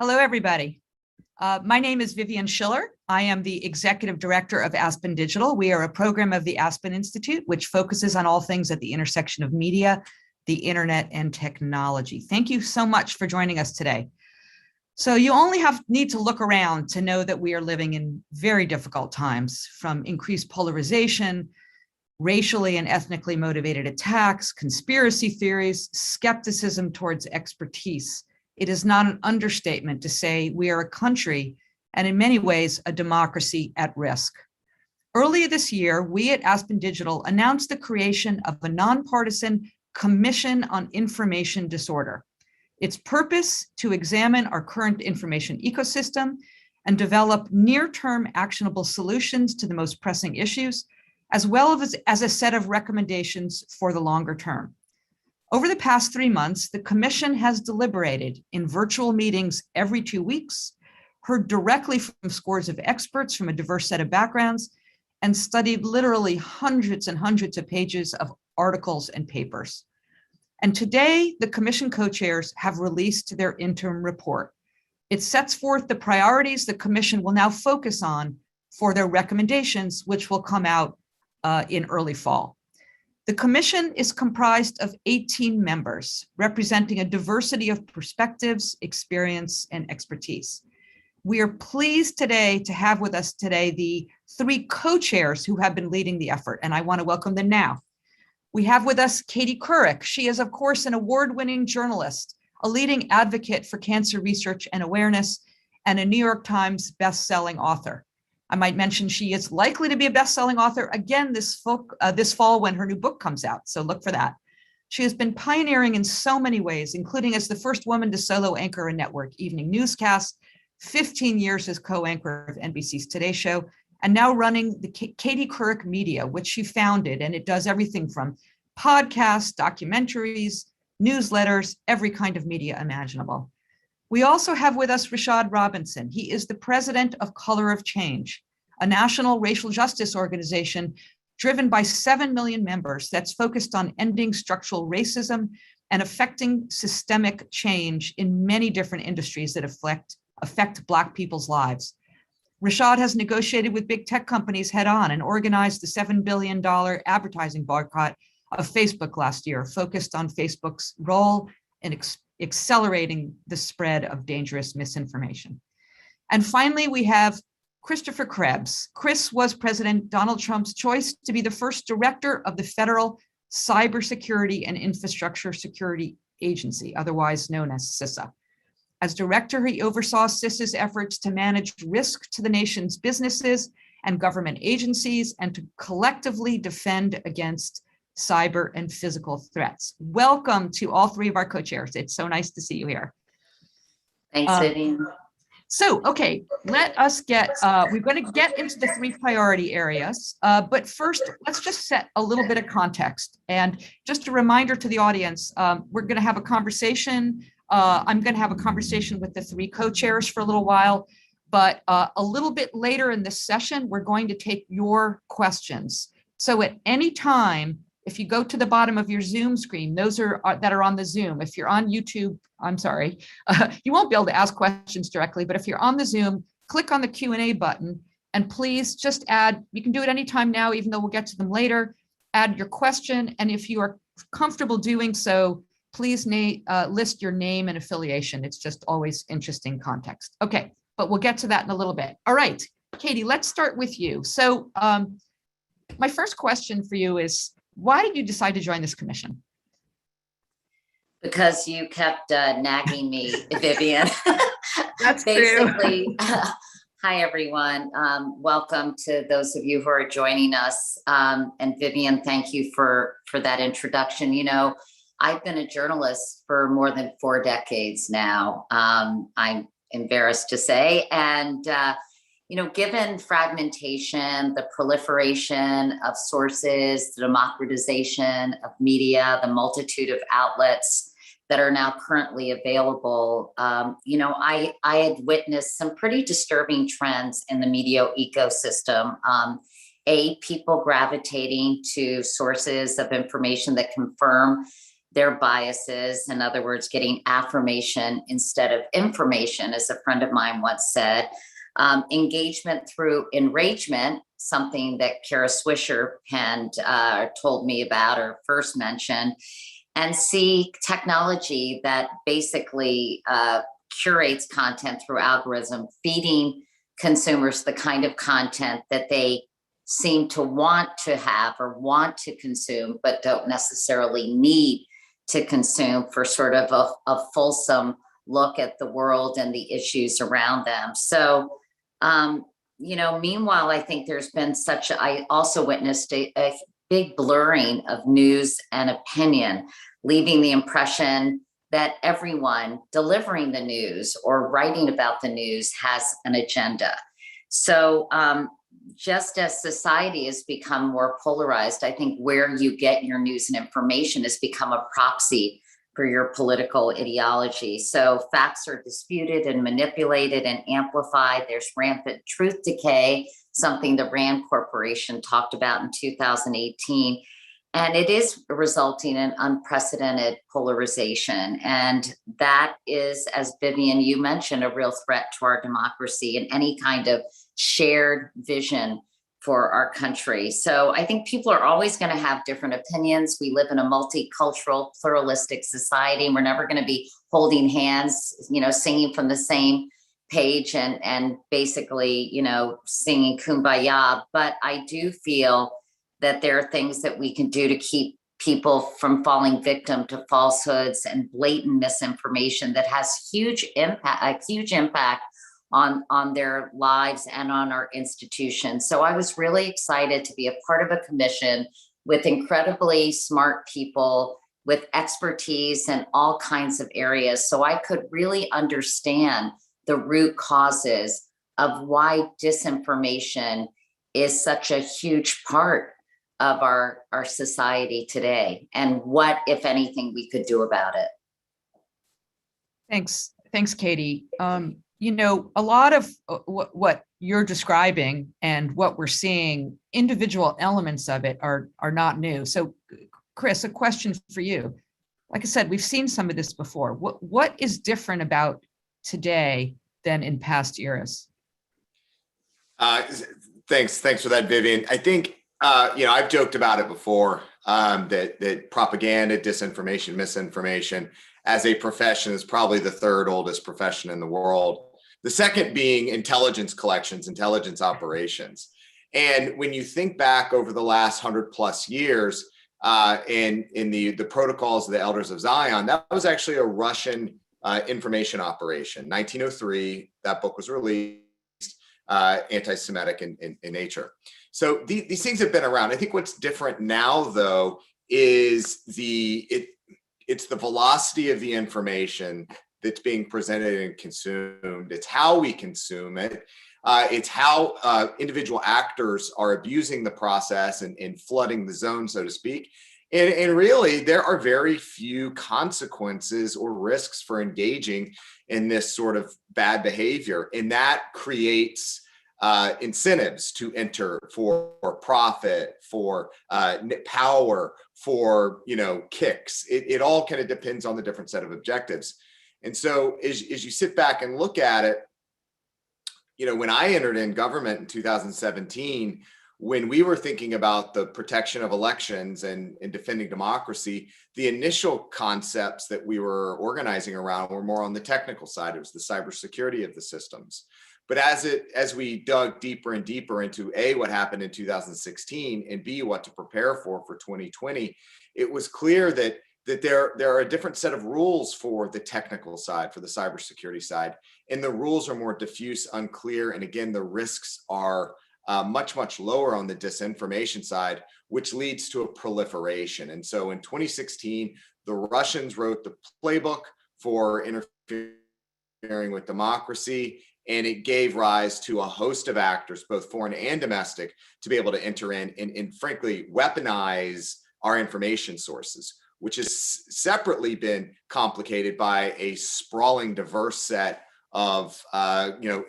Hello, everybody. My name is Vivian Schiller. I am the Executive Director of Aspen Digital. We are a program of the Aspen Institute, which focuses on all things at the intersection of media, the internet, and technology. Thank you so much for joining us today. So you only need to look around to know that we are living in very difficult times, from increased polarization, racially and ethnically motivated attacks, conspiracy theories, skepticism towards expertise. It is not an understatement to say we are a country, and in many ways, a democracy at risk. Earlier this year, we at Aspen Digital announced the creation of a nonpartisan Commission on Information Disorder. Its purpose to examine our current information ecosystem and develop near-term actionable solutions to the most pressing issues, as well as a set of recommendations for the longer term. Over the past 3 months, the Commission has deliberated in virtual meetings every 2 weeks, heard directly from scores of experts from a diverse set of backgrounds, and studied literally hundreds and hundreds of pages of articles and papers. And today, the Commission co-chairs have released their interim report. It sets forth the priorities the Commission will now focus on for their recommendations, which will come out in early fall. The Commission is comprised of 18 members, representing a diversity of perspectives, experience, and expertise. We are pleased today to have with us today the 3 co-chairs who have been leading the effort, and I want to welcome them now. We have with us Katie Couric. She is, of course, an award-winning journalist, a leading advocate for cancer research and awareness, and a New York Times best-selling author. I might mention she is likely to be a best-selling author again this fall when her new book comes out, so look for that. She has been pioneering in so many ways, including as the first woman to solo anchor a network evening newscast, 15 years as co-anchor of NBC's Today Show, and now running the Katie Couric Media, which she founded, and it does everything from podcasts, documentaries, newsletters, every kind of media imaginable. We also have with us Rashad Robinson. He is the president of Color of Change, a national racial justice organization driven by 7 million members that's focused on ending structural racism and affecting systemic change in many different industries that affect Black people's lives. Rashad has negotiated with big tech companies head on and organized the $7 billion advertising boycott of Facebook last year, focused on Facebook's role in accelerating the spread of dangerous misinformation. And finally, we have Christopher Krebs. Chris was President Donald Trump's choice to be the first director of the Federal Cybersecurity and Infrastructure Security Agency, otherwise known as CISA. As director, he oversaw CISA's efforts to manage risk to the nation's businesses and government agencies and to collectively defend against cyber and physical threats. Welcome to all 3 of our co-chairs. It's so nice to see you here. Thanks, Vivian. So, okay, let us we're going to get into the 3 priority areas, but first, let's just set a little bit of context. And just a reminder to the audience, we're going to have a conversation. I'm going to have a conversation with the 3 co-chairs for a little while, but a little bit later in this session, we're going to take your questions. So at any time, if you go to the bottom of your Zoom screen, those that are on the Zoom. If you're on YouTube, I'm sorry, you won't be able to ask questions directly, but if you're on the Zoom, click on the Q&A button and please just add, you can do it anytime now, even though we'll get to them later, add your question. And if you are comfortable doing so, please list your name and affiliation. It's just always interesting context. Okay, but we'll get to that in a little bit. All right, Katie, let's start with you. So my first question for you is, why did you decide to join this commission? Because you kept nagging me, Vivian. That's basically. Hi, everyone. Welcome to those of you who are joining us. And Vivian, thank you for that introduction. You know, I've been a journalist for more than 4 decades now. I'm embarrassed to say, and you know, given fragmentation, the proliferation of sources, the democratization of media, the multitude of outlets that are now currently available, you know, I had witnessed some pretty disturbing trends in the media ecosystem. People gravitating to sources of information that confirm their biases. In other words, getting affirmation instead of information, as a friend of mine once said. Engagement through enragement, something that Kara Swisher penned, told me about or first mentioned, and C, technology that basically curates content through algorithm, feeding consumers the kind of content that they seem to want to have or want to consume, but don't necessarily need to consume for sort of a fulsome look at the world and the issues around them. So, meanwhile, I think there's been I also witnessed a big blurring of news and opinion, leaving the impression that everyone delivering the news or writing about the news has an agenda. So just as society has become more polarized, I think where you get your news and information has become a proxy for your political ideology. So facts are disputed and manipulated and amplified. There's rampant truth decay, something the Rand Corporation talked about in 2018. And it is resulting in unprecedented polarization. And that is, as Vivian, you mentioned, a real threat to our democracy and any kind of shared vision for our country. So I think people are always going to have different opinions. We live in a multicultural, pluralistic society. We're never going to be holding hands, singing from the same page and basically, singing Kumbaya. But I do feel that there are things that we can do to keep people from falling victim to falsehoods and blatant misinformation that has a huge impact on their lives and on our institutions. So I was really excited to be a part of a commission with incredibly smart people with expertise in all kinds of areas. So I could really understand the root causes of why disinformation is such a huge part of our society today, and what, if anything, we could do about it. Thanks, Katie. A lot of what you're describing and what we're seeing, individual elements of it are not new. So, Chris, a question for you. Like I said, we've seen some of this before. What is different about today than in past eras? Thanks for that, Vivian. I think I've joked about it before, that propaganda, disinformation, misinformation as a profession is probably the third oldest profession in the world. The second being intelligence collections, intelligence operations. And when you think back over the last 100+ years, in the protocols of the Elders of Zion, that was actually a Russian information operation. 1903, that book was released, anti-Semitic in nature. So these things have been around. I think what's different now, though, is it's the velocity of the information that's being presented and consumed. It's how we consume it. It's how individual actors are abusing the process and flooding the zone, so to speak. And really, there are very few consequences or risks for engaging in this sort of bad behavior. And that creates incentives to enter for profit, for power, for kicks. It all kind of depends on the different set of objectives. And so as you sit back and look at it, when I entered in government in 2017, when we were thinking about the protection of elections and defending democracy, the initial concepts that we were organizing around were more on the technical side. It was the cybersecurity of the systems. But as we dug deeper and deeper into A, what happened in 2016, and B, what to prepare for 2020, it was clear that there are a different set of rules for the technical side, for the cybersecurity side, and the rules are more diffuse, unclear, and again, the risks are much, much lower on the disinformation side, which leads to a proliferation. And so in 2016, the Russians wrote the playbook for interfering with democracy, and it gave rise to a host of actors, both foreign and domestic, to be able to enter in and frankly, weaponize our information sources, which has separately been complicated by a sprawling, diverse set of,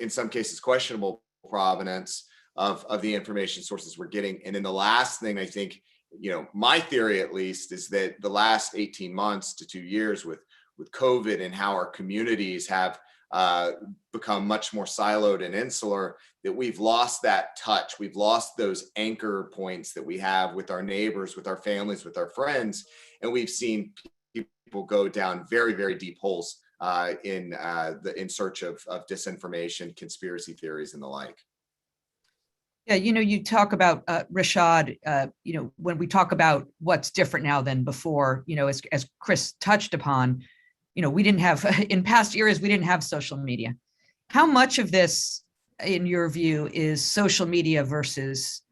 in some cases, questionable provenance of the information sources we're getting. And then the last thing I think my theory at least is that the last 18 months to 2 years with COVID and how our communities have become much more siloed and insular, that we've lost that touch. We've lost those anchor points that we have with our neighbors, with our families, with our friends. And we've seen people go down very, very deep holes in search of disinformation, conspiracy theories, and the like. Yeah, you talk about Rashad, when we talk about what's different now than before, as Chris touched upon, we didn't have, in past eras, we didn't have social media. How much of this, in your view, is social media versus,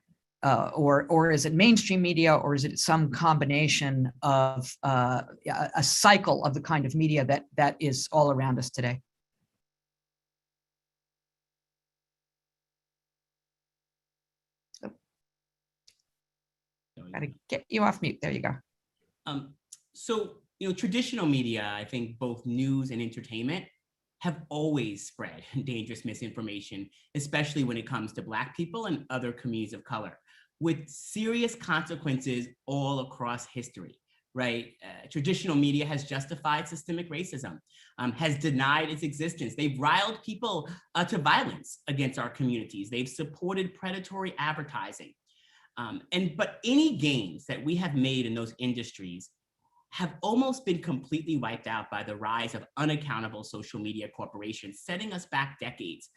or is it mainstream media, or is it some combination of a cycle of the kind of media that is all around us today? Got to get you off mute. There you go. So, traditional media, I think both news and entertainment have always spread dangerous misinformation, especially when it comes to Black people and other communities of color, with serious consequences all across history, right? Traditional media has justified systemic racism, has denied its existence. They've riled people to violence against our communities. They've supported predatory advertising. But any gains that we have made in those industries have almost been completely wiped out by the rise of unaccountable social media corporations, setting us back decades.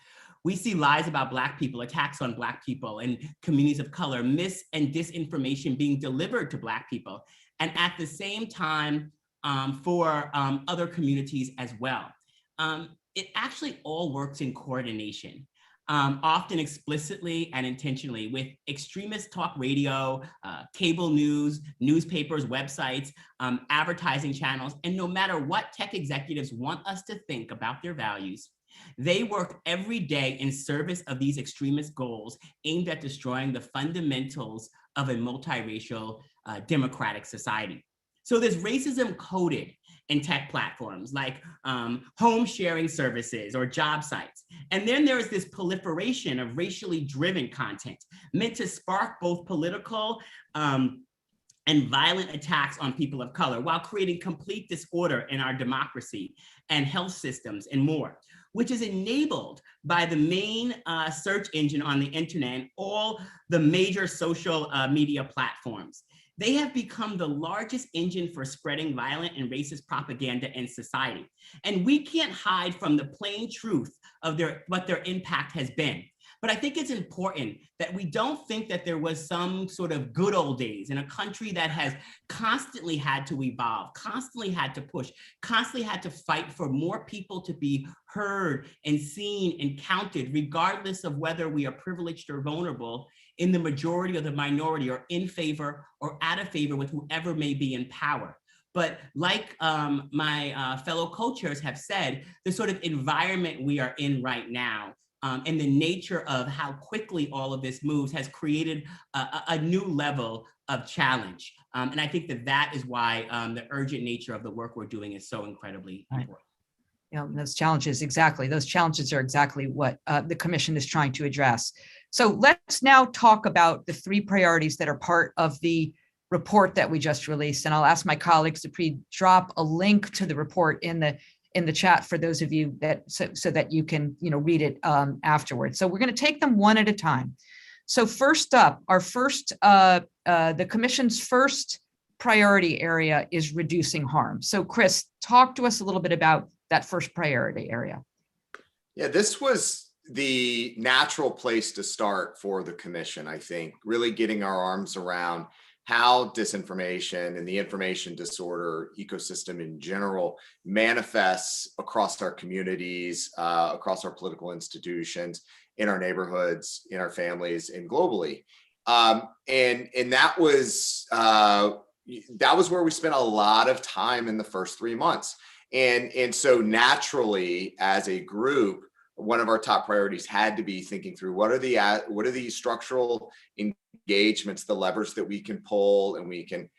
We see lies about Black people, attacks on Black people and communities of color, mis and disinformation being delivered to Black people, and at the same time for other communities as well. It actually all works in coordination. Often explicitly and intentionally, with extremist talk radio, cable news, newspapers, websites, advertising channels, and no matter what tech executives want us to think about their values, they work every day in service of these extremist goals aimed at destroying the fundamentals of a multiracial democratic society. So there's racism coded in tech platforms like home sharing services or job sites. And then there is this proliferation of racially driven content meant to spark both political and violent attacks on people of color while creating complete disorder in our democracy and health systems and more, which is enabled by the main search engine on the internet and all the major social media platforms. They have become the largest engine for spreading violent and racist propaganda in society. And we can't hide from the plain truth of what their impact has been. But I think it's important that we don't think that there was some sort of good old days in a country that has constantly had to evolve, constantly had to push, constantly had to fight for more people to be heard and seen and counted, regardless of whether we are privileged or vulnerable, in the majority or the minority, or in favor or out of favor with whoever may be in power. But like my fellow co-chairs have said, the sort of environment we are in right now and the nature of how quickly all of this moves has created a new level of challenge. And I think that is why the urgent nature of the work we're doing is so incredibly important. Those challenges, exactly. Those challenges are exactly what the commission is trying to address. So let's now talk about the 3 priorities that are part of the report that we just released. And I'll ask my colleagues to drop a link to the report in the chat for those of you that so that you can read it afterwards. So we're going to take them one at a time. So first up, our first the commission's first priority area is reducing harm. So Chris, talk to us a little bit about that first priority area. Yeah, this was the natural place to start for the commission, I think, really getting our arms around how disinformation and the information disorder ecosystem in general manifests across our communities, across our political institutions, in our neighborhoods, in our families, and globally. And that was where we spent a lot of time in the first 3 months. And so naturally, as a group, one of our top priorities had to be thinking through what are the structural engagements, the levers that we can pull, and we can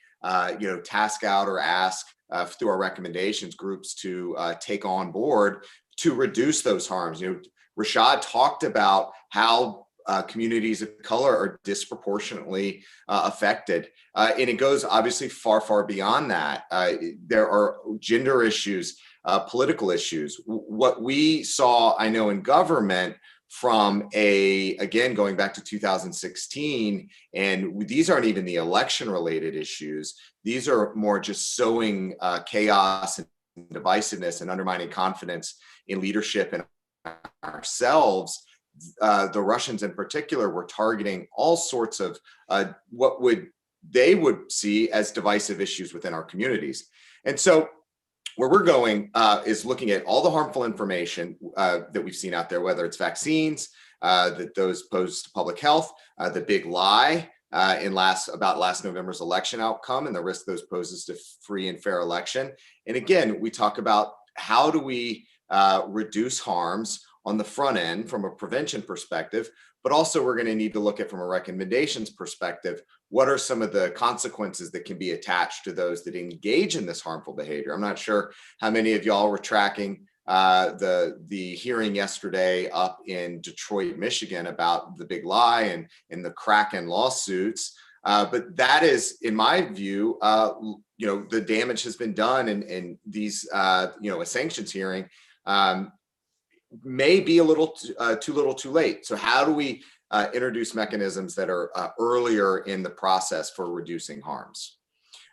task out or ask through our recommendations groups to take on board to reduce those harms. Rashad talked about how communities of color are disproportionately affected. And it goes obviously far, far beyond that. There are gender issues, political issues. What we saw, I know, in government from again, going back to 2016, and these aren't even the election related issues. These are more just sowing chaos and divisiveness and undermining confidence in leadership and ourselves. The Russians in particular were targeting all sorts of what they would see as divisive issues within our communities. And so where we're going is looking at all the harmful information that we've seen out there, whether it's vaccines, that those pose to public health, the big lie about last November's election outcome and the risk those poses to free and fair election. And again, we talk about how do we reduce harms on the front end from a prevention perspective, but also we're going to need to look at from a recommendations perspective, what are some of the consequences that can be attached to those that engage in this harmful behavior? I'm not sure how many of y'all were tracking the hearing yesterday up in Detroit, Michigan about the big lie and the Kraken lawsuits. But that is, in my view, the damage has been done, and these, a sanctions hearing may be a little too little too late. So how do we introduce mechanisms that are earlier in the process for reducing harms?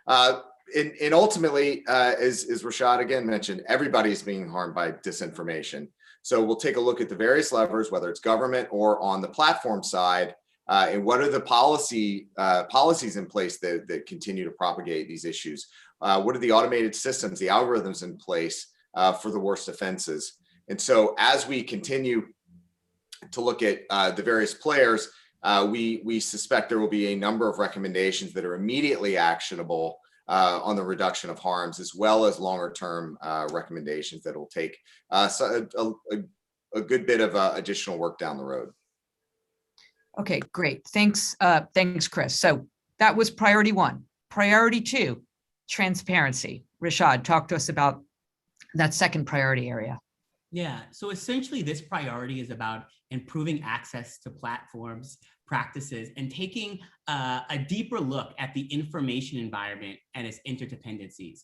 And ultimately, as Rashad again mentioned, everybody's being harmed by disinformation. So we'll take a look at the various levers, whether it's government or on the platform side, and what are the policies in place that continue to propagate these issues? What are the automated systems, the algorithms in place for the worst offenses? And so as we continue to look at the various players, we suspect there will be a number of recommendations that are immediately actionable on the reduction of harms, as well as longer term recommendations that will take a good bit of additional work down the road. Okay, great. Thanks, Chris. So that was priority one. Priority two, transparency. Rashad, talk to us about that second priority area. Yeah, so essentially this priority is about improving access to platforms, practices, and taking a deeper look at the information environment and its interdependencies.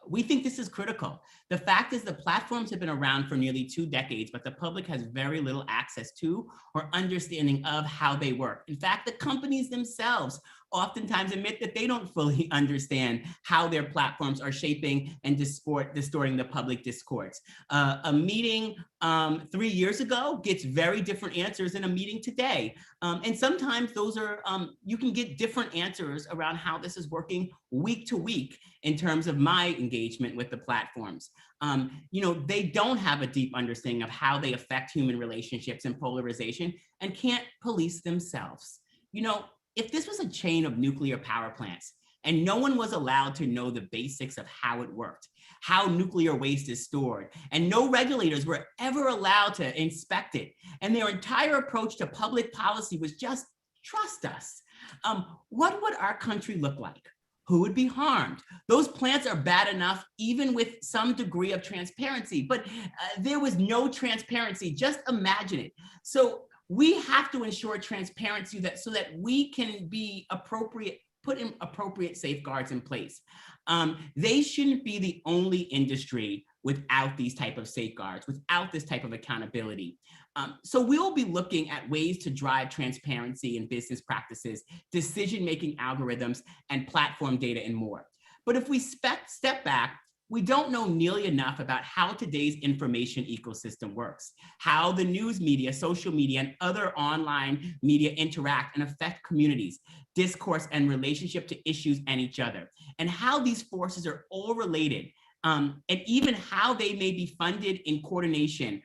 We think this is critical. The fact is the platforms have been around for nearly 2 decades, but the public has very little access to or understanding of how they work. In fact, the companies themselves oftentimes admit that they don't fully understand how their platforms are shaping and distorting the public discourse. A meeting 3 years ago gets very different answers than a meeting today. And sometimes those are, you can get different answers around how this is working week to week in terms of my engagement with the platforms. They don't have a deep understanding of how they affect human relationships and polarization and can't police themselves. If this was a chain of nuclear power plants and no one was allowed to know the basics of how it worked, how nuclear waste is stored, and no regulators were ever allowed to inspect it, and their entire approach to public policy was just trust us, what would our country look like? Who would be harmed? Those plants are bad enough, even with some degree of transparency, but there was no transparency. Just imagine it. So we have to ensure transparency so that we can be put in appropriate safeguards in place. They shouldn't be the only industry without these type of safeguards, without this type of accountability. So we'll be looking at ways to drive transparency in business practices, decision-making algorithms, and platform data and more. But if we step back, we don't know nearly enough about how today's information ecosystem works, how the news media, social media, and other online media interact and affect communities, discourse, and relationship to issues and each other, and how these forces are all related, and even how they may be funded in coordination.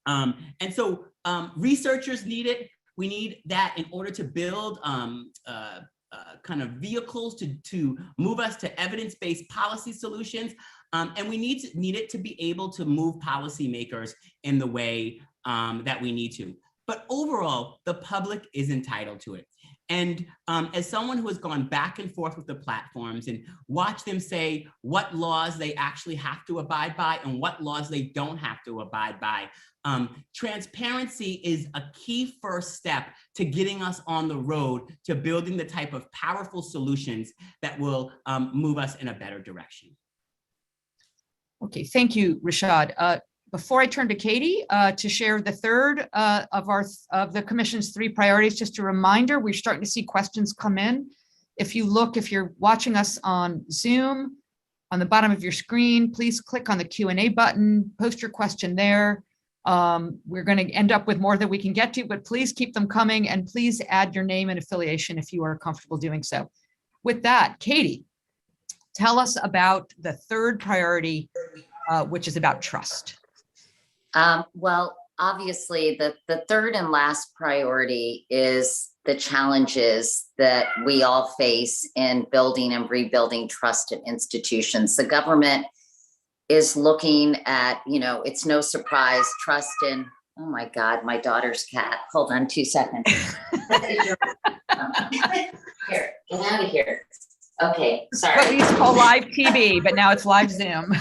And so researchers need it. We need that in order to build kind of vehicles to move us to evidence-based policy solutions. And we need it to be able to move policymakers in the way that we need to. But overall, the public is entitled to it. And as someone who has gone back and forth with the platforms and watched them say what laws they actually have to abide by and what laws they don't have to abide by, transparency is a key first step to getting us on the road to building the type of powerful solutions that will move us in a better direction. Okay, thank you, Rashad. Before I turn to Katie to share the third of the Commission's 3 priorities, just a reminder, we're starting to see questions come in. If you're watching us on Zoom, on the bottom of your screen, please click on the Q&A button, post your question there. We're going to end up with more that we can get to, but please keep them coming, and please add your name and affiliation if you are comfortable doing so. With that, Katie, tell us about the third priority, which is about trust. Well, obviously, the third and last priority is the challenges that we all face in building and rebuilding trust in institutions. The government is looking at, it's no surprise, trust in, oh my God, my daughter's cat. Hold on 2 seconds. Here, get out of here. Okay, sorry. What we used to call live TV, but now it's live Zoom.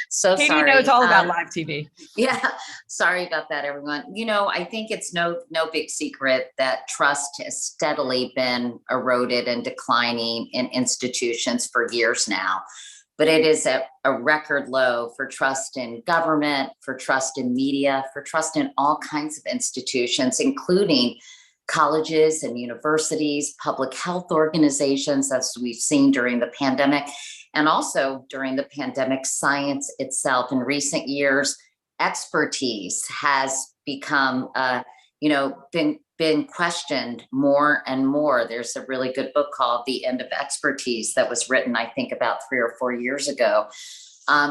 So Katie sorry. knows all about live TV. Yeah, sorry about that, everyone. I think it's no big secret that trust has steadily been eroded and declining in institutions for years now. But it is at a record low for trust in government, for trust in media, for trust in all kinds of institutions, including colleges and universities, public health organizations, as we've seen during the pandemic, and also during the pandemic, science itself. In recent years, expertise has become, been questioned more and more. There's a really good book called The End of Expertise that was written, I think, about 3 or 4 years ago.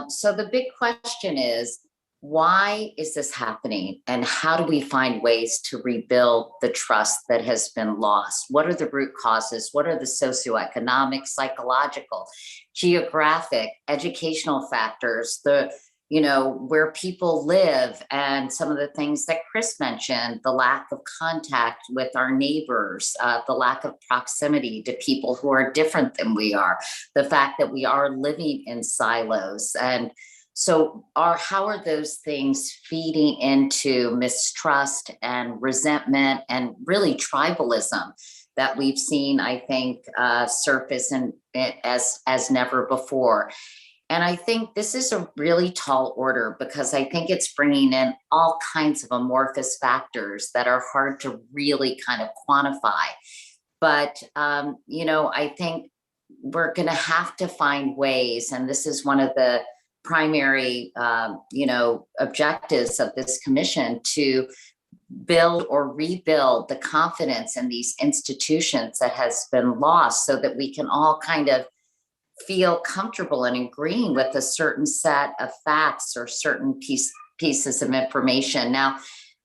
So the big question is, why is this happening? And how do we find ways to rebuild the trust that has been lost? What are the root causes? What are the socioeconomic, psychological, geographic, educational factors, where people live, and some of the things that Chris mentioned, the lack of contact with our neighbors, the lack of proximity to people who are different than we are, the fact that we are living in silos. And so how are those things feeding into mistrust and resentment and really tribalism that we've seen, I think, surface as never before? And I think this is a really tall order, because I think it's bringing in all kinds of amorphous factors that are hard to really kind of quantify. But, I think we're going to have to find ways, and this is one of the primary, objectives of this commission, to build or rebuild the confidence in these institutions that has been lost, so that we can all kind of feel comfortable and agreeing with a certain set of facts or certain pieces of information. Now,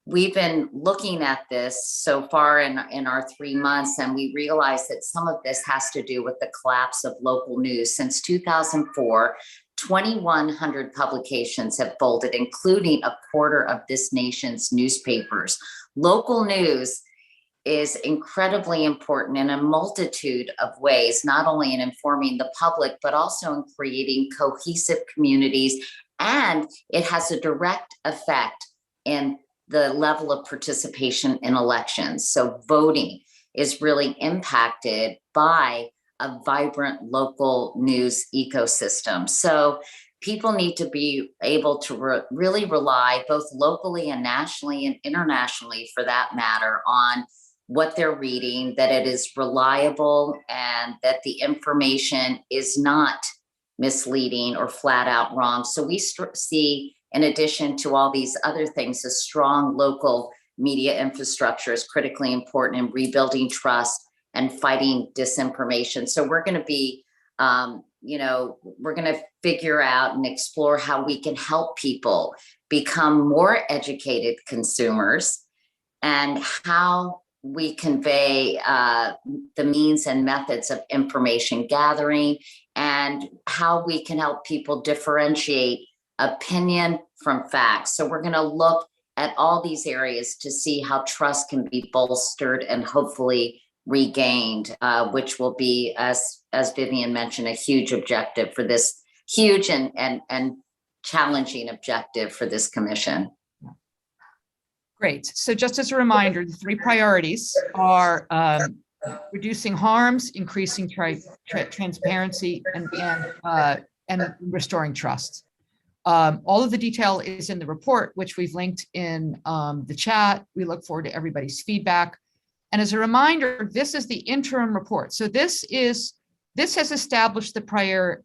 we've been looking at this so far in our 3 months, and we realize that some of this has to do with the collapse of local news. Since 2004, 2,100 publications have folded, including a quarter of this nation's newspapers. Local news is incredibly important in a multitude of ways, not only in informing the public, but also in creating cohesive communities. And it has a direct effect in the level of participation in elections. So voting is really impacted by a vibrant local news ecosystem. So people need to be able to really rely, both locally and nationally and internationally for that matter, on what they're reading, that it is reliable, and that the information is not misleading or flat out wrong. So we see, in addition to all these other things, a strong local media infrastructure is critically important in rebuilding trust and fighting disinformation. So we're going to be, we're going to figure out and explore how we can help people become more educated consumers, and how we convey the means and methods of information gathering, and how we can help people differentiate opinion from facts. So we're going to look at all these areas to see how trust can be bolstered and hopefully regained, which will be, as Vivian mentioned, a huge objective for this huge and challenging objective for this commission. Great. So just as a reminder, the three priorities are reducing harms, increasing transparency, and restoring trust. All of the detail is in the report, which we've linked in the chat. We look forward to everybody's feedback. And as a reminder, this is the interim report. So this has established the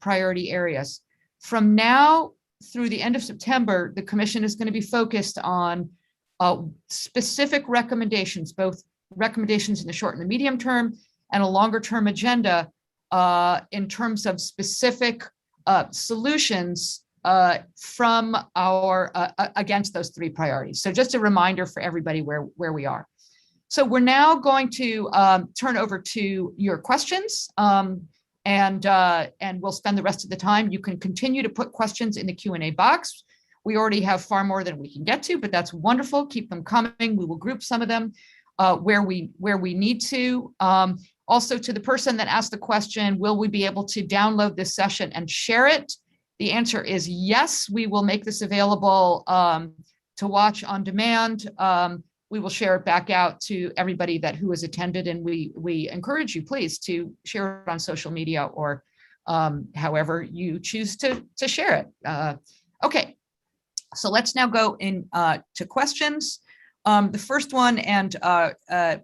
priority areas. From now through the end of September, the commission is going to be focused on specific recommendations, both recommendations in the short and the medium term, and a longer term agenda in terms of specific solutions from our against those three priorities. So just a reminder for everybody where we are. So we're now going to turn over to your questions, and we'll spend the rest of the time. You can continue to put questions in the Q&A box. We already have far more than we can get to, but that's wonderful. Keep them coming. We will group some of them where we need to. Also, to the person that asked the question, will we be able to download this session and share it? The answer is yes. We will make this available to watch on demand. We will share it back out to everybody who has attended, and we encourage you, please, to share it on social media or however you choose to share it. Okay. So let's now go in to questions. The first one, and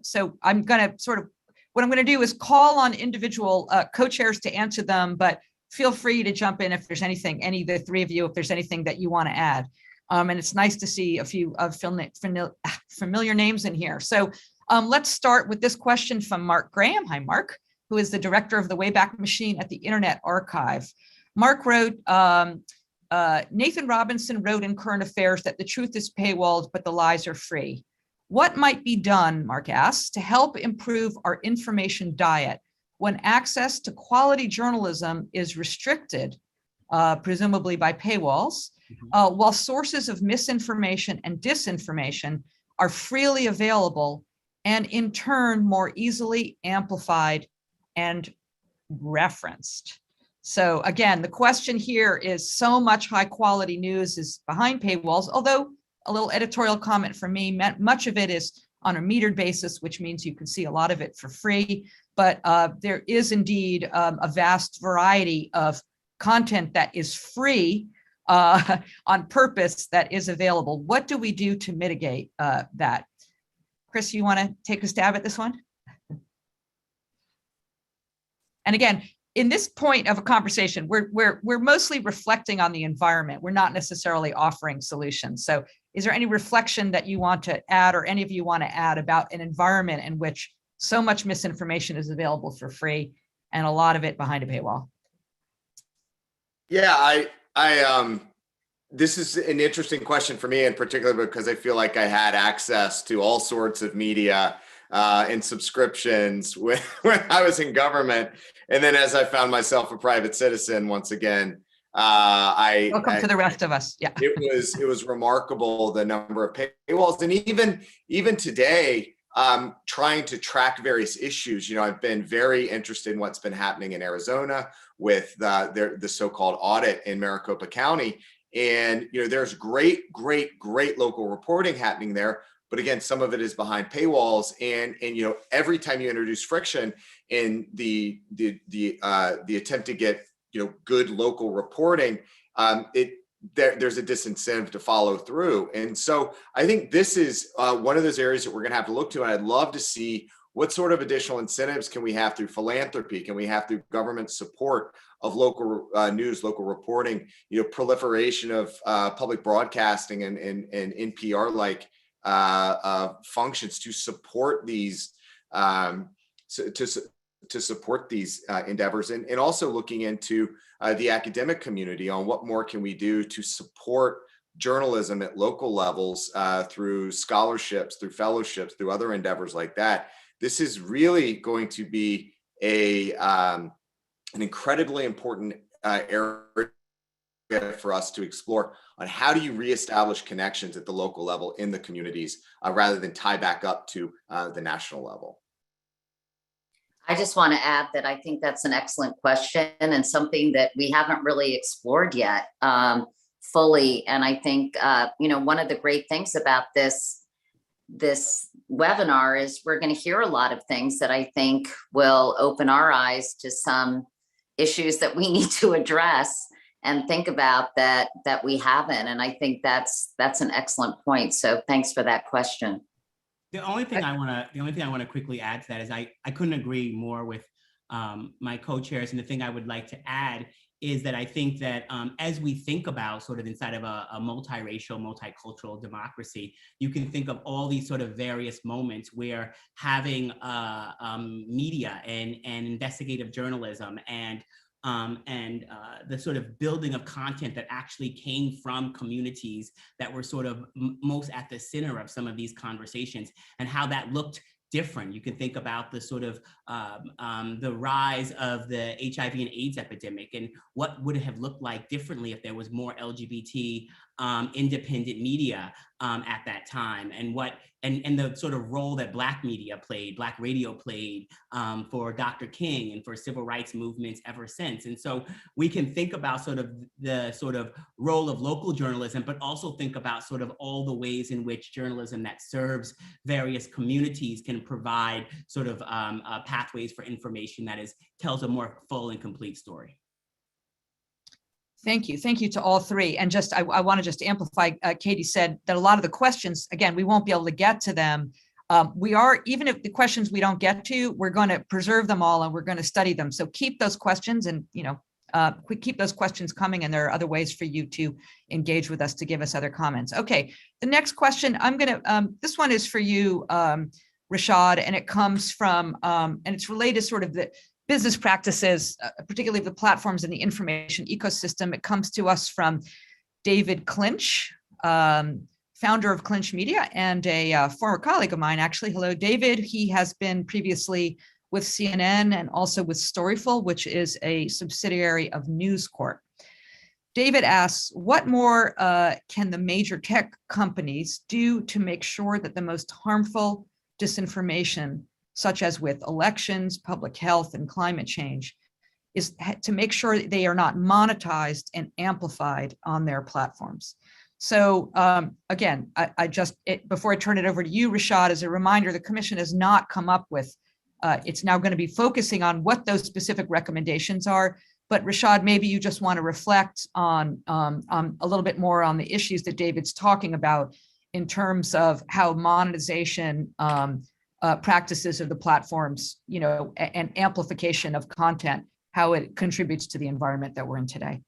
so I'm going to what I'm going to do is call on individual co-chairs to answer them, but feel free to jump in if there's anything, any of the three of you, if there's anything that you want to add. And it's nice to see a few familiar names in here. So let's start with this question from Mark Graham. Hi, Mark, who is the director of the Wayback Machine at the Internet Archive. Mark wrote, Nathan Robinson wrote in Current Affairs that the truth is paywalled, but the lies are free. What might be done, Mark asks, to help improve our information diet when access to quality journalism is restricted, presumably by paywalls, while sources of misinformation and disinformation are freely available and in turn more easily amplified and referenced? So again, the question here is, so much high quality news is behind paywalls, although a little editorial comment from me, much of it is on a metered basis, which means you can see a lot of it for free. But there is indeed a vast variety of content that is free on purpose that is available. What do we do to mitigate that? Chris, you want to take a stab at this one? And again, in this point of a conversation, we're mostly reflecting on the environment. We're not necessarily offering solutions. So is there any reflection that you want to add, or any of you want to add, about an environment in which so much misinformation is available for free and a lot of it behind a paywall? Yeah, this is an interesting question for me in particular, because I feel like I had access to all sorts of media and subscriptions when I was in government. And then as I found myself a private citizen, once again, Welcome to the rest of us. Yeah, it was remarkable, the number of paywalls. And even today, trying to track various issues. I've been very interested in what's been happening in Arizona with the so-called audit in Maricopa County. And, there's great local reporting happening there. But again, some of it is behind paywalls. And every time you introduce friction in the attempt to get, good local reporting, there's a disincentive to follow through. And so I think this is one of those areas that we're going to have to look to. And I'd love to see what sort of additional incentives can we have through philanthropy? Can we have through government support of local news, local reporting, proliferation of public broadcasting and NPR-like functions to support these to support these endeavors, and also looking into the academic community on what more can we do to support journalism at local levels through scholarships, through fellowships, through other endeavors like that. This is really going to be an incredibly important area for us to explore on how do you reestablish connections at the local level in the communities rather than tie back up to the national level. I just want to add that I think that's an excellent question and something that we haven't really explored yet fully. And I think, one of the great things about this webinar is we're going to hear a lot of things that I think will open our eyes to some issues that we need to address and think about that we haven't. And I think that's an excellent point. So thanks for that question. The only thing I want to quickly add to that is I couldn't agree more with my co-chairs. And the thing I would like to add is that I think that as we think about sort of inside of a multiracial, multicultural democracy, you can think of all these sort of various moments where having media and investigative journalism and the sort of building of content that actually came from communities that were sort of most at the center of some of these conversations and how that looked different. You can think about the sort of the rise of the HIV and AIDS epidemic and what would it have looked like differently if there was more LGBT independent media at that time, and the sort of role that Black media played, Black radio played for Dr. King and for civil rights movements ever since. And so we can think about sort of the sort of role of local journalism, but also think about sort of all the ways in which journalism that serves various communities can provide sort of pathways for information that tells a more full and complete story. Thank you. Thank you to all three. And just, I want to just amplify, Katie said that a lot of the questions, again, we won't be able to get to them. Even if the questions we don't get to, we're going to preserve them all and we're going to study them. So keep those questions and, keep those questions coming. And there are other ways for you to engage with us to give us other comments. Okay. The next question this one is for you, Rashad, and it comes from, and it's related sort of the business practices, particularly the platforms in the information ecosystem. It comes to us from David Clinch, founder of Clinch Media and a former colleague of mine, actually. Hello, David. He has been previously with CNN and also with Storyful, which is a subsidiary of News Corp. David asks, what more can the major tech companies do to make sure that the most harmful disinformation, such as with elections, public health, and climate change, is to make sure that they are not monetized and amplified on their platforms? So again, before I turn it over to you, Rashad, as a reminder, the commission has not come up with, it's now going to be focusing on what those specific recommendations are. But Rashad, maybe you just want to reflect on a little bit more on the issues that David's talking about in terms of how monetization practices of the platforms, and amplification of content, how it contributes to the environment that we're in today.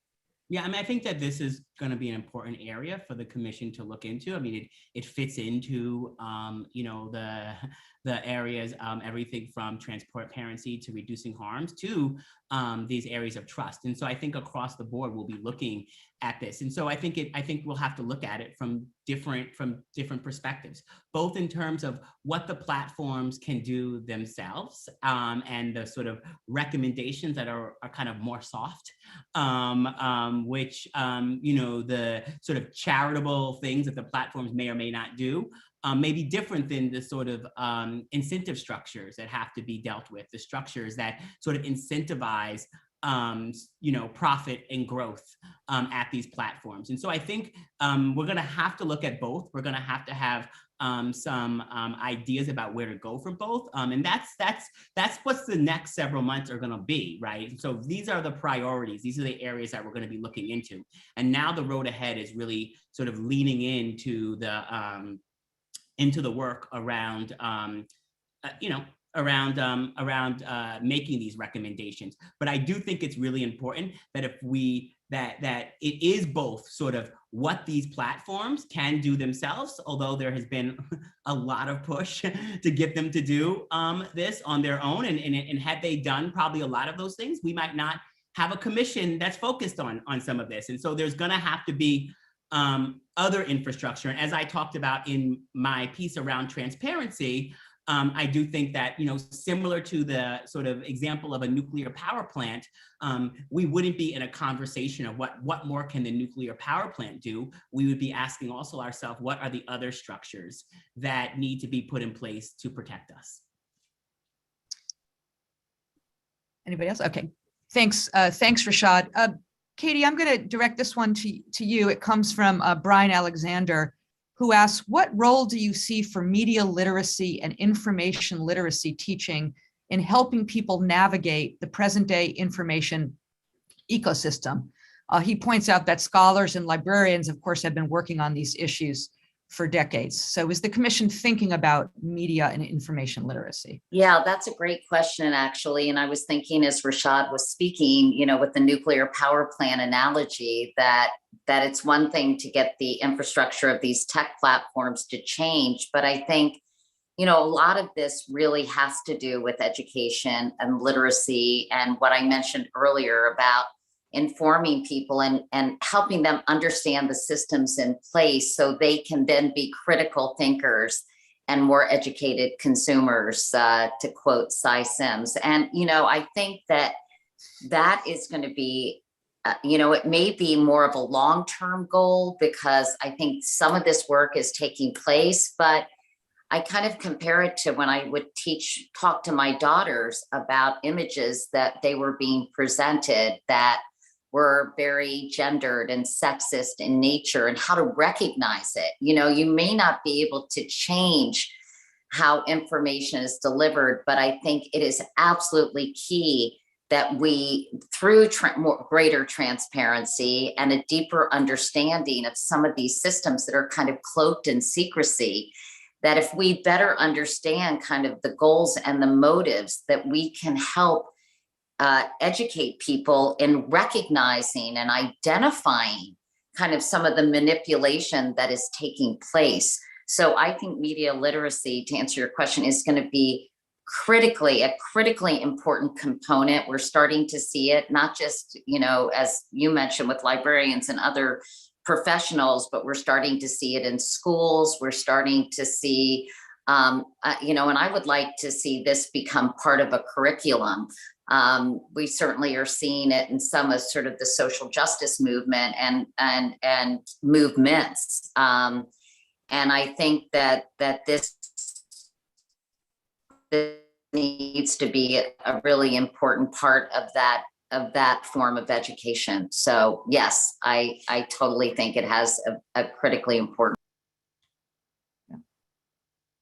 Yeah, I mean, I think that this is going to be an important area for the commission to look into. I mean, it fits into, the areas, everything from transparency to reducing harms to these areas of trust. And so I think across the board, we'll be looking at this. And so I think we'll have to look at it from different perspectives, both in terms of what the platforms can do themselves and the sort of recommendations that are kind of more soft, which, the sort of charitable things that the platforms may or may not do may be different than the sort of incentive structures that have to be dealt with, the structures that sort of incentivize profit and growth at these platforms. And so I think we're going to have to look at both. We're going to have some ideas about where to go for both. And that's what the next several months are going to be, right? So these are the priorities. These are the areas that we're going to be looking into. And now the road ahead is really sort of leaning into the work around, making these recommendations. But I do think it's really important that that it is both sort of what these platforms can do themselves, although there has been a lot of push to get them to do this on their own. And had they done probably a lot of those things, we might not have a commission that's focused on some of this. And so there's going to have to be other infrastructure. And as I talked about in my piece around transparency, I do think that, similar to the sort of example of a nuclear power plant, we wouldn't be in a conversation of what more can the nuclear power plant do. We would be asking also ourselves, what are the other structures that need to be put in place to protect us? Anybody else? Okay, thanks, Rashad. Katie, I'm going to direct this one to you. It comes from Brian Alexander, who asks, what role do you see for media literacy and information literacy teaching in helping people navigate the present day information ecosystem? He points out that scholars and librarians, of course, have been working on these issues for decades. So is the commission thinking about media and information literacy? Yeah, that's a great question, actually. And I was thinking as Rashad was speaking, with the nuclear power plant analogy, that it's one thing to get the infrastructure of these tech platforms to change. But I think, a lot of this really has to do with education and literacy and what I mentioned earlier about informing people and helping them understand the systems in place so they can then be critical thinkers and more educated consumers, to quote Cy Sims. And, I think that is going to be, it may be more of a long-term goal, because I think some of this work is taking place, but I kind of compare it to when I would talk to my daughters about images that they were being presented that were very gendered and sexist in nature, and how to recognize it. You may not be able to change how information is delivered, but I think it is absolutely key that we, through greater transparency and a deeper understanding of some of these systems that are kind of cloaked in secrecy, that if we better understand kind of the goals and the motives, that we can help educate people in recognizing and identifying kind of some of the manipulation that is taking place. So I think media literacy, to answer your question, is going to be a critically important component. We're starting to see it, not just, as you mentioned, with librarians and other professionals, but we're starting to see it in schools. We're starting to see, and I would like to see this become part of a curriculum. We certainly are seeing it in some of sort of the social justice movement and movements. And I think that this needs to be a really important part of that form of education. So yes, I totally think it has a critically important.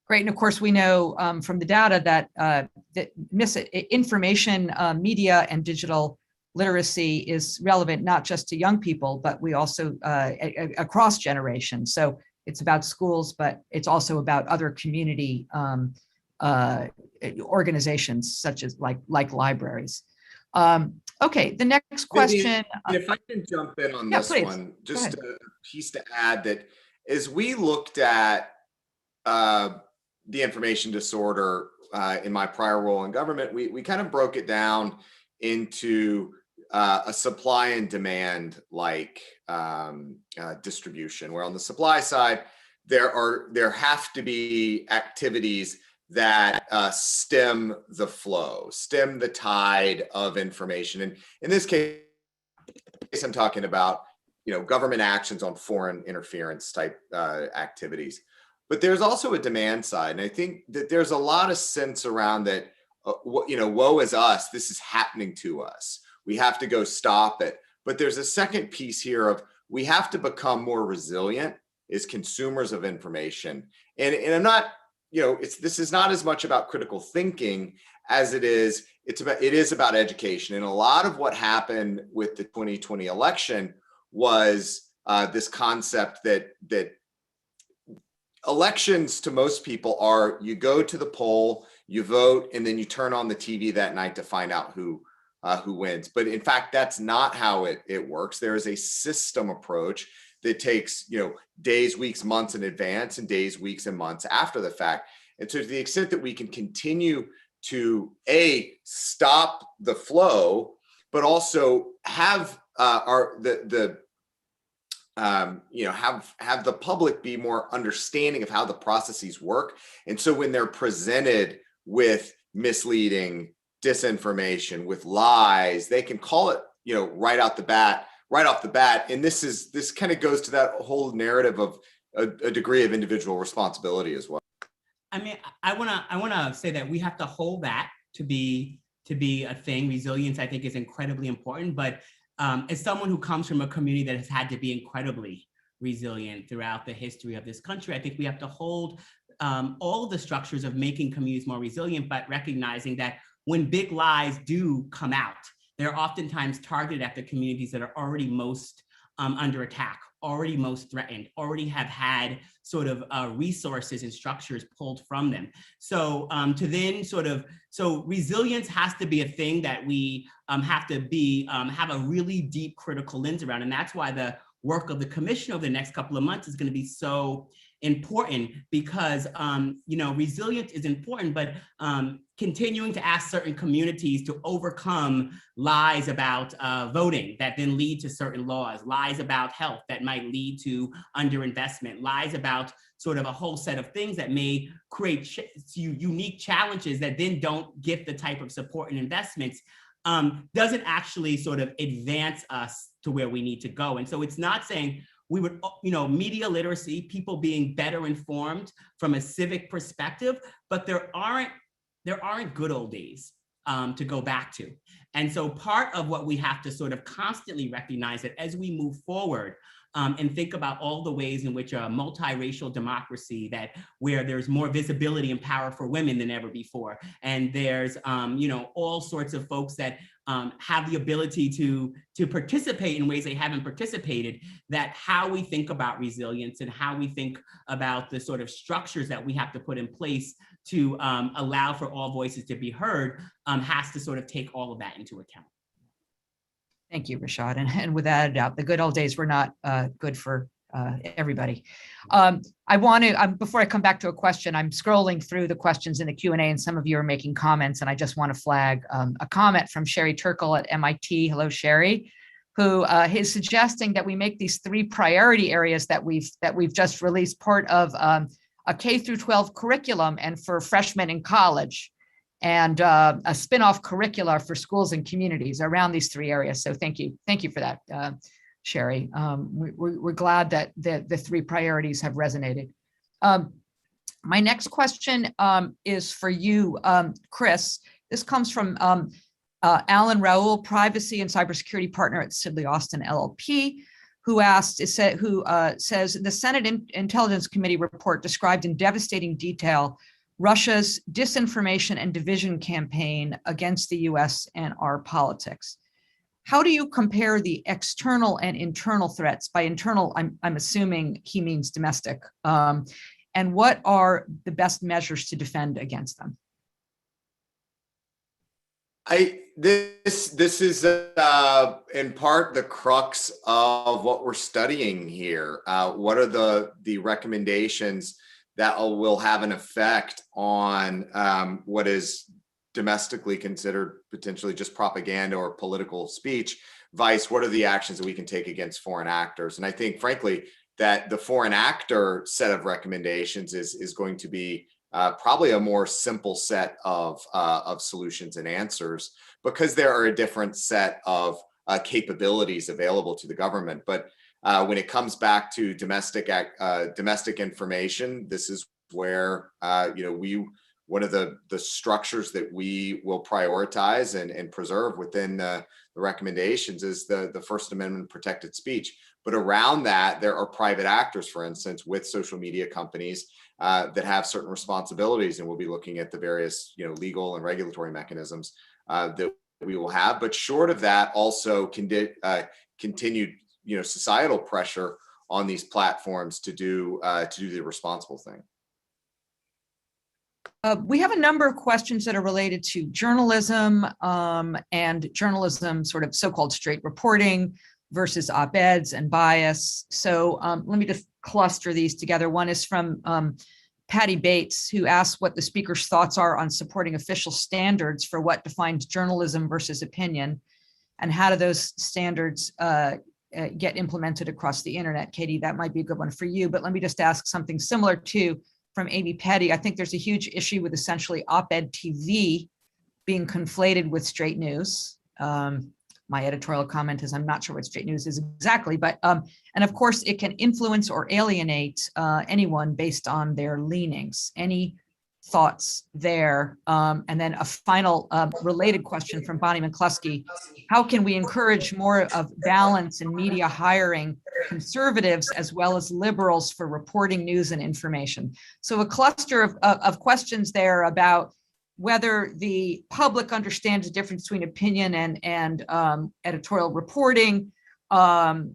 Great. And of course, we know from the data that information, media, and digital literacy is relevant not just to young people, but we also across generations. So it's about schools, but it's also about other community organizations, such as like libraries. Okay, the next question. If I can jump in on this one, just a piece to add that as we looked at the information disorder in my prior role in government, we kind of broke it down into a supply and demand distribution, where on the supply side, there have to be activities that stem the flow, stem the tide of information. And in this case, I'm talking about government actions on foreign interference type activities. But there's also a demand side. And I think that there's a lot of sense around that, woe is us, this is happening to us. We have to go stop it. But there's a second piece here of we have to become more resilient as consumers of information. And I'm not, this is not as much about critical thinking as it is about education. And a lot of what happened with the 2020 election was this concept that elections to most people are, you go to the poll, you vote, and then you turn on the TV that night to find out who wins. But in fact, that's not how it works. There is a system approach that takes, days, weeks, months in advance, and days, weeks, and months after the fact. And so to the extent that we can continue to stop the flow, but also have the have the public be more understanding of how the processes work. And so when they're presented with misleading disinformation, with lies, they can call it, right off the bat. And this kind of goes to that whole narrative of a degree of individual responsibility as well. I mean, I wanna say that we have to hold that to be a thing. Resilience, I think, is incredibly important. But as someone who comes from a community that has had to be incredibly resilient throughout the history of this country, I think we have to hold all of the structures of making communities more resilient, but recognizing that when big lies do come out, they're oftentimes targeted at the communities that are already most under attack, already most threatened, already have had sort of resources and structures pulled from them. So so resilience has to be a thing that we have to have a really deep critical lens around. And that's why the work of the commission over the next couple of months is going to be so important, because resilience is important, but continuing to ask certain communities to overcome lies about voting that then lead to certain laws, lies about health that might lead to underinvestment, lies about sort of a whole set of things that may create unique challenges that then don't get the type of support and investments, doesn't actually sort of advance us to where we need to go. And so it's not saying we would, media literacy, people being better informed from a civic perspective, but there aren't good old days to go back to. And so part of what we have to sort of constantly recognize that as we move forward and think about all the ways in which a multiracial democracy where there's more visibility and power for women than ever before, and there's all sorts of folks that have the ability to participate in ways they haven't participated, that how we think about resilience and how we think about the sort of structures that we have to put in place to allow for all voices to be heard has to sort of take all of that into account. Thank you, Rashad. And without a doubt, the good old days were not good for everybody. I want to, before I come back to a question, I'm scrolling through the questions in the Q&A, and some of you are making comments, and I just want to flag a comment from Sherry Turkle at MIT. Hello, Sherry, who is suggesting that we make these 3 priority areas that we've just released part of a K through 12 curriculum and for freshmen in college, and a spin-off curricula for schools and communities around these 3 areas. So thank you for that, Sherry. We're glad that the 3 priorities have resonated. My next question is for you, Chris. This comes from Alan Raoul, privacy and cybersecurity partner at Sidley Austin LLP, who says the Senate Intelligence Committee report described in devastating detail Russia's disinformation and division campaign against the US and our politics. How do you compare the external and internal threats? By internal, I'm assuming he means domestic. And what are the best measures to defend against them? This is in part the crux of what we're studying here. What are the recommendations that will have an effect on what is domestically considered potentially just propaganda or political speech, vice what are the actions that we can take against foreign actors? And I think, frankly, that the foreign actor set of recommendations is going to be probably a more simple set of solutions and answers, because there are a different set of capabilities available to the government. But when it comes back to domestic information, this is where one of the structures that we will prioritize and preserve within the recommendations is the First Amendment protected speech. But around that, there are private actors, for instance, with social media companies that have certain responsibilities, and we'll be looking at the various legal and regulatory mechanisms that we will have. But short of that, also continued societal pressure on these platforms to do the responsible thing. We have a number of questions that are related to journalism and journalism, sort of so-called straight reporting versus op-eds and bias. So let me just cluster these together. One is from Patty Bates, who asks what the speaker's thoughts are on supporting official standards for what defines journalism versus opinion, and how do those standards get implemented across the internet. Katie, that might be a good one for you, but let me just ask something similar too from Amy Petty. I think there's a huge issue with essentially op-ed TV being conflated with straight news. My editorial comment is I'm not sure what straight news is exactly, but and of course it can influence or alienate anyone based on their leanings. Any thoughts there? And then a final related question from Bonnie McCluskey. How can we encourage more of balance in media hiring conservatives as well as liberals for reporting news and information? So a cluster of questions there about whether the public understands the difference between opinion and editorial reporting, op-ed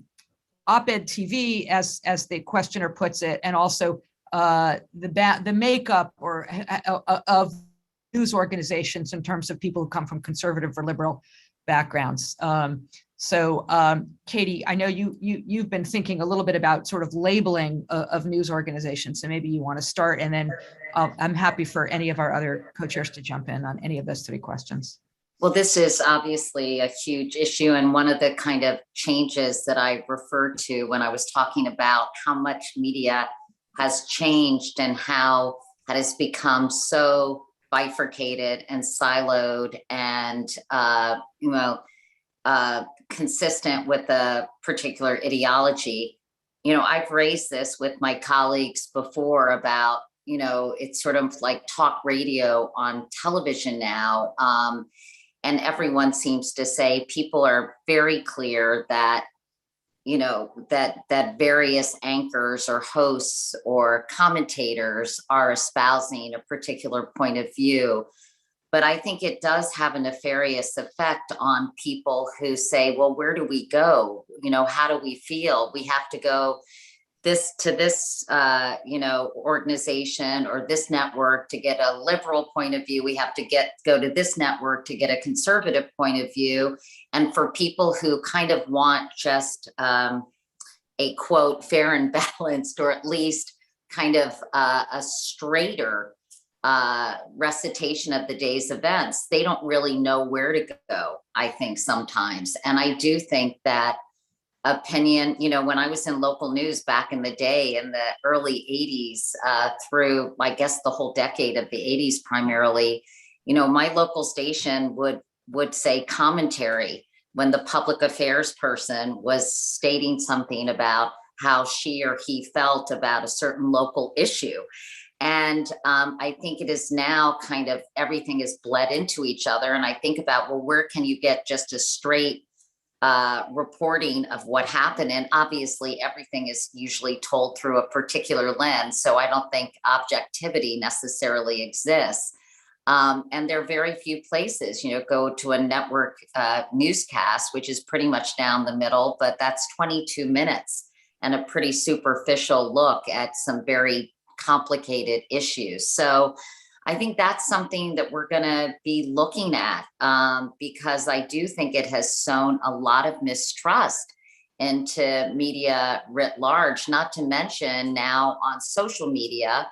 TV, as the questioner puts it, and also the makeup of news organizations in terms of people who come from conservative or liberal backgrounds. Katie, I know you've been thinking a little bit about sort of labeling of news organizations, so maybe you want to start, and then I'm happy for any of our other co-chairs to jump in on any of those three questions. Well, this is obviously a huge issue, and one of the kind of changes that I referred to when I was talking about how much media has changed and how it has become so bifurcated and siloed and consistent with a particular ideology. I've raised this with my colleagues before about, it's sort of like talk radio on television now. And everyone seems to say people are very clear that, that various anchors or hosts or commentators are espousing a particular point of view. But I think it does have a nefarious effect on people who say, well, where do we go? How do we feel? We have to go this organization or this network to get a liberal point of view. We have to go to this network to get a conservative point of view. And for people who kind of want just a quote, fair and balanced, or at least kind of a straighter recitation of the day's events, they don't really know where to go, I think sometimes. And I do think that opinion, when I was in local news back in the day in the early 80s through, I guess, the whole decade of the 80s primarily, my local station would say commentary when the public affairs person was stating something about how she or he felt about a certain local issue. And I think it is now kind of everything is bled into each other. And I think about, well, where can you get just a straight reporting of what happened? And obviously everything is usually told through a particular lens. So I don't think objectivity necessarily exists. And there are very few places, go to a network newscast, which is pretty much down the middle, but that's 22 minutes and a pretty superficial look at some very complicated issues. So I think that's something that we're going to be looking at because I do think it has sown a lot of mistrust into media writ large, not to mention now on social media.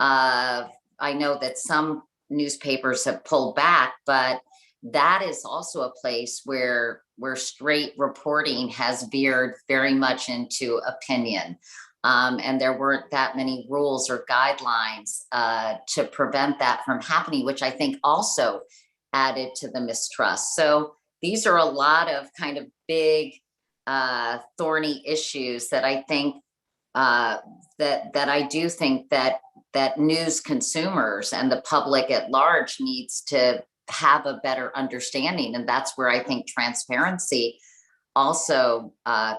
I know that some newspapers have pulled back, but that is also a place where straight reporting has veered very much into opinion. And there weren't that many rules or guidelines to prevent that from happening, which I think also added to the mistrust. So these are a lot of kind of big, thorny issues that I think that I do think that news consumers and the public at large needs to have a better understanding, and that's where I think transparency also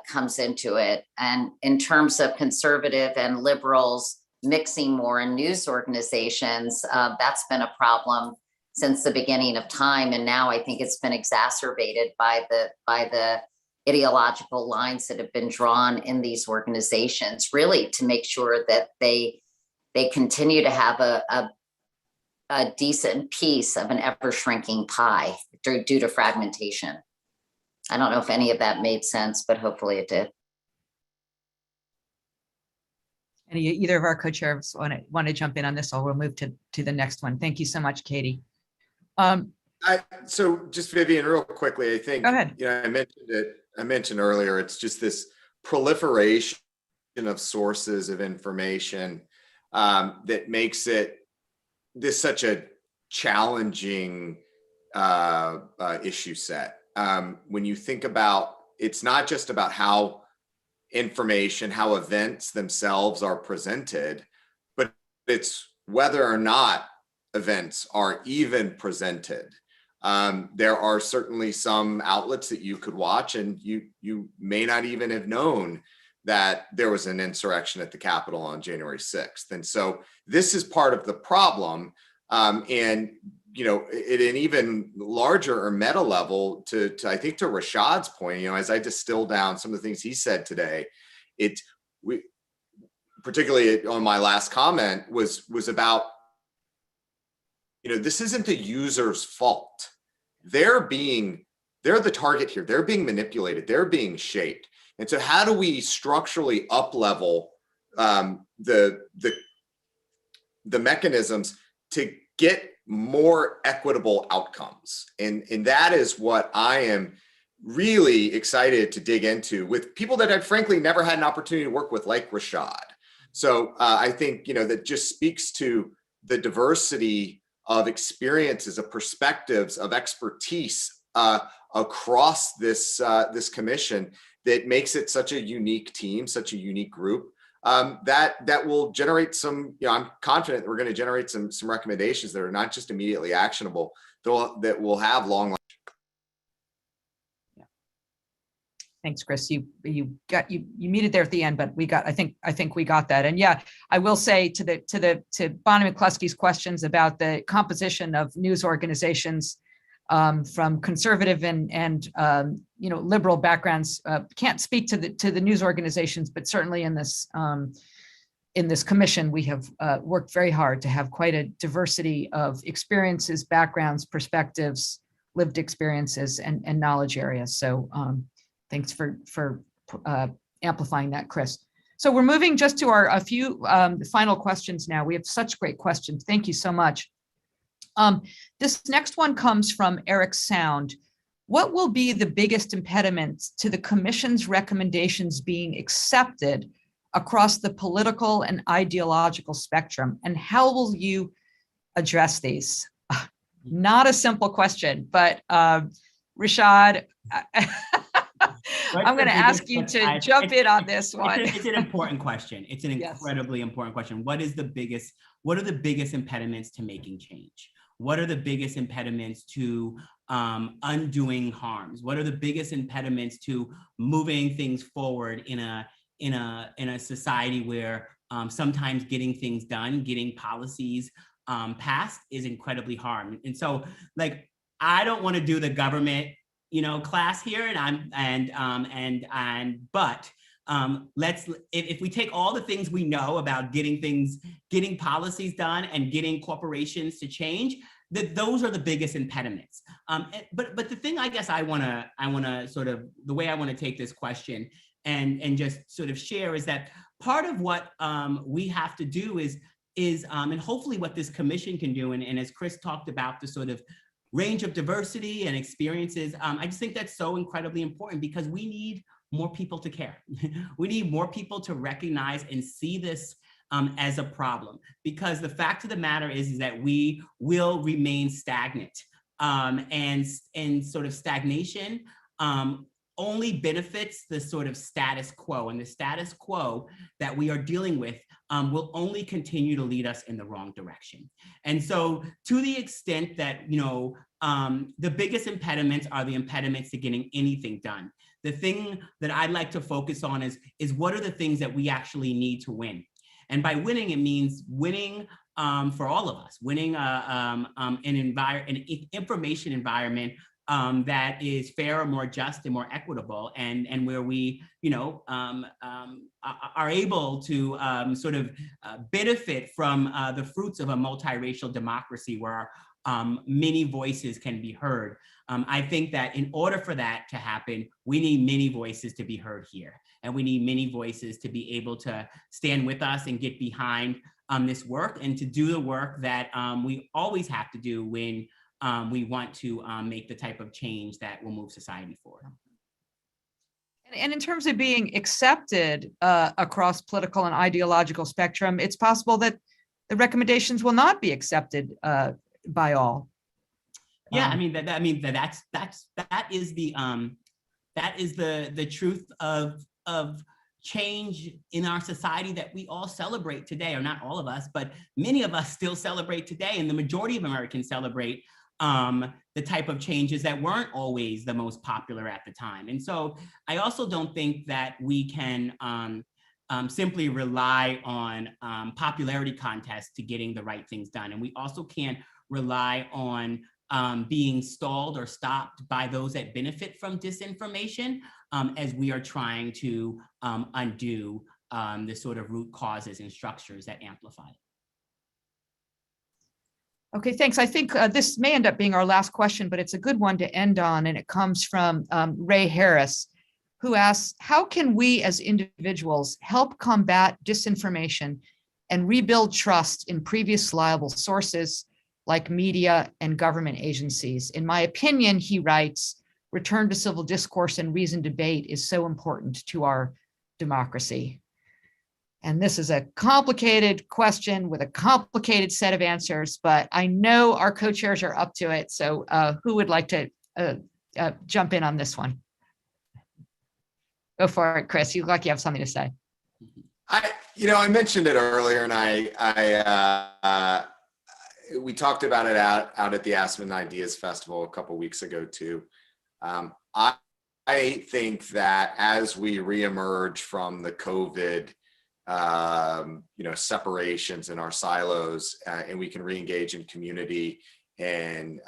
comes into it. And in terms of conservative and liberals mixing more in news organizations, that's been a problem since the beginning of time. And now I think it's been exacerbated by the ideological lines that have been drawn in these organizations, really to make sure that they continue to have a decent piece of an ever shrinking pie due to fragmentation. I don't know if any of that made sense, but hopefully it did. Either of our co-chairs want to jump in on this, or we'll move to the next one. Thank you so much, Katie. So just Vivian, real quickly, I think, go ahead. I mentioned it I mentioned earlier, it's just this proliferation of sources of information that makes it this such a challenging issue set. When you think about, it's not just about how information, how events themselves are presented, but it's whether or not events are even presented. There are certainly some outlets that you could watch and you may not even have known that there was an insurrection at the Capitol on January 6th. And so this is part of the problem. And, you know, at an even larger or meta level, to I think to Rashad's point, you know, as I distill down some of the things he said today, particularly on my last comment was about, you know, this isn't the user's fault. They're the target here. They're being manipulated. They're being shaped. And so how do we structurally up-level the mechanisms to get more equitable outcomes? And that is what I am really excited to dig into with people that I've frankly never had an opportunity to work with, like Rashad. So I think, you know, that just speaks to the diversity of experiences, of perspectives, of expertise across this commission that makes it such a unique team, such a unique group that will generate some, you know, I'm confident that we're going to generate some recommendations that are not just immediately actionable, that will have long. Yeah. Thanks, Chris. You muted there at the end, but I think we got that. And yeah, I will say to Bonnie McCluskey's questions about the composition of news organizations from conservative and you know, liberal backgrounds, can't speak to the news organizations, but certainly in this commission, we have worked very hard to have quite a diversity of experiences, backgrounds, perspectives, lived experiences, and knowledge areas. So thanks for amplifying that, Chris. So we're moving just to a few final questions now. We have such great questions. Thank you so much. This next one comes from Eric Sound. What will be the biggest impediments to the commission's recommendations being accepted across the political and ideological spectrum? And how will you address these? Not a simple question, but Rashad, I'm going to ask you to jump in on this one. It's an important question. It's an incredibly important question. What are the biggest impediments to making change? What are the biggest impediments to undoing harms? What are the biggest impediments to moving things forward in a society where sometimes getting things done, getting policies passed is incredibly hard? And so, like, I don't want to do the government, you know, class here, but if we take all the things we know about getting policies done and getting corporations to change, those are the biggest impediments. But the thing I guess I want to sort of, the way I want to take this question and just sort of share is that part of what we have to do is and hopefully what this commission can do, and as Chris talked about, the sort of range of diversity and experiences, I just think that's so incredibly important because we need more people to care. We need more people to recognize and see this as a problem, because the fact of the matter is that we will remain stagnant, and sort of stagnation only benefits the sort of status quo, and the status quo that we are dealing with will only continue to lead us in the wrong direction. And so to the extent that, you know, the biggest impediments are the impediments to getting anything done. The thing that I'd like to focus on is what are the things that we actually need to win? And by winning, it means winning for all of us, winning an information environment that is fairer, more just, and more equitable, and where we, you know, are able to sort of benefit from the fruits of a multiracial democracy where many voices can be heard. I think that in order for that to happen, we need many voices to be heard here, and we need many voices to be able to stand with us and get behind this work, and to do the work that we always have to do when we want to make the type of change that will move society forward. And in terms of being accepted across political and ideological spectrum, it's possible that the recommendations will not be accepted by all. Yeah, I mean that is the truth of change in our society that we all celebrate today, or not all of us, but many of us still celebrate today, and the majority of Americans celebrate the type of changes that weren't always the most popular at the time. And so I also don't think that we can simply rely on popularity contests to getting the right things done. And we also can't rely on being stalled or stopped by those that benefit from disinformation as we are trying to undo the sort of root causes and structures that amplify it. Okay, thanks. I think this may end up being our last question, but it's a good one to end on, and it comes from Ray Harris, who asks, how can we as individuals help combat disinformation and rebuild trust in previous reliable sources like media and government agencies? In my opinion, he writes, return to civil discourse and reasoned debate is so important to our democracy. And this is a complicated question with a complicated set of answers, but I know our co-chairs are up to it. So who would like to jump in on this one? Go for it, Chris. You look like you have something to say. I mentioned it earlier, and we talked about it out at the Aspen Ideas Festival a couple weeks ago too. I think that as we reemerge from the COVID, separations in our silos, and we can reengage in community and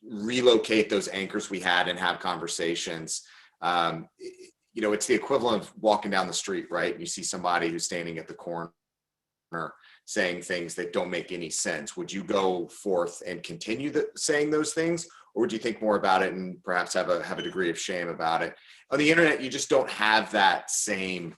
relocate those anchors we had and have conversations. It's the equivalent of walking down the street, right? You see somebody who's standing at the corner saying things that don't make any sense. Would you go forth and continue saying those things, or would you think more about it and perhaps have a degree of shame about it? On the internet, you just don't have that same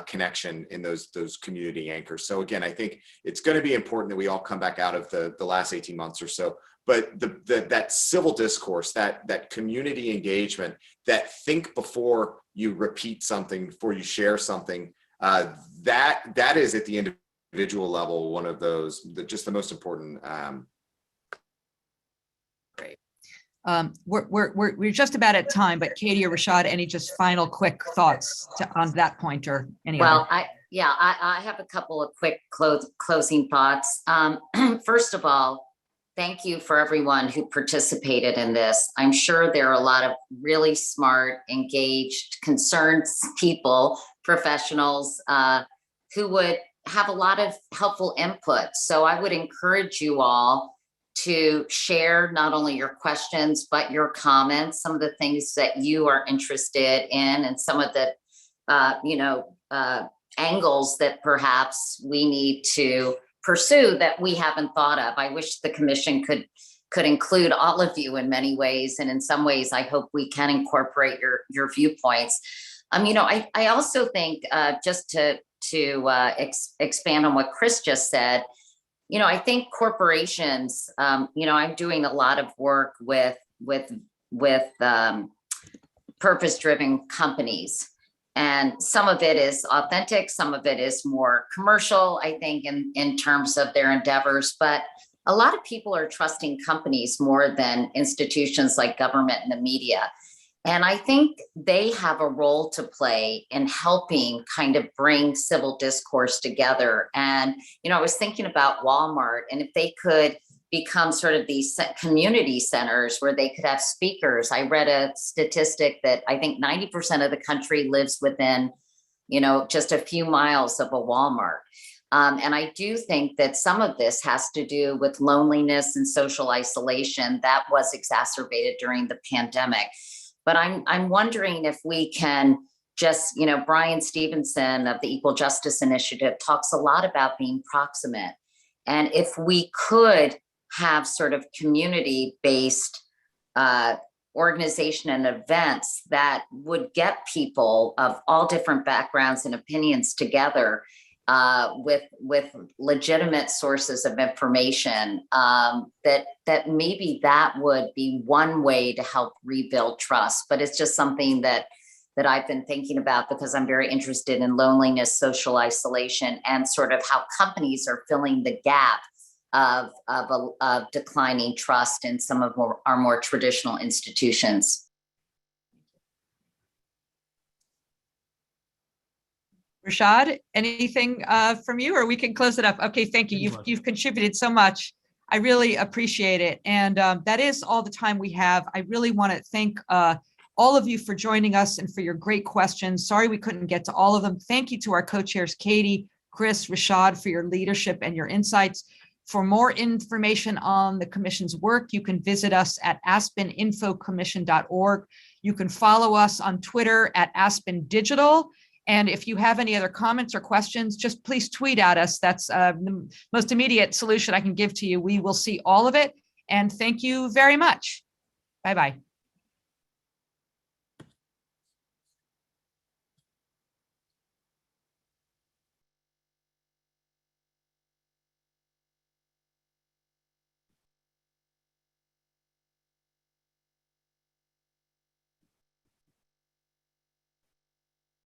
connection in those community anchors. So again, I think it's going to be important that we all come back out of the last 18 months or so. But that civil discourse, that community engagement, that think before you repeat something, before you share something, that is at the individual level one of those just the most important. Great. We're just about at time, but Katie or Rashad, any just final quick thoughts on that point or any Well, other? I have a couple of quick closing thoughts. First of all, thank you for everyone who participated in this. I'm sure there are a lot of really smart, engaged, concerned people, professionals who would have a lot of helpful input. So I would encourage you all to share not only your questions, but your comments, some of the things that you are interested in, and some of the, angles that perhaps we need to pursue that we haven't thought of. I wish the commission could include all of you in many ways. And in some ways, I hope we can incorporate your viewpoints. I also think just to expand on what Chris just said, I think corporations, I'm doing a lot of work with purpose-driven companies. And some of it is authentic, some of it is more commercial, I think, in terms of their endeavors. But a lot of people are trusting companies more than institutions like government and the media. And I think they have a role to play in helping kind of bring civil discourse together. And, I was thinking about Walmart, and if they could become sort of these community centers where they could have speakers. I read a statistic that I think 90% of the country lives within, just a few miles of a Walmart. And I do think that some of this has to do with loneliness and social isolation that was exacerbated during the pandemic. But I'm wondering if we can just, Brian Stevenson of the Equal Justice Initiative talks a lot about being proximate. And if we could have sort of community-based organization and events that would get people of all different backgrounds and opinions together with legitimate sources of information, that maybe that would be one way to help rebuild trust. But it's just something that that I've been thinking about because I'm very interested in loneliness, social isolation, and sort of how companies are filling the gap of declining trust in some of our more traditional institutions. Rashad, anything from you, or we can close it up? Okay, thank you. You've contributed so much. I really appreciate it. And that is all the time we have. I really want to thank all of you for joining us and for your great questions. Sorry we couldn't get to all of them. Thank you to our co-chairs, Katie, Chris, Rashad, for your leadership and your insights. For more information on the Commission's work, you can visit us at aspeninfocommission.org. You can follow us on Twitter at Aspen Digital. And if you have any other comments or questions, just please tweet at us. That's the most immediate solution I can give to you. We will see all of it. And thank you very much. Bye-bye.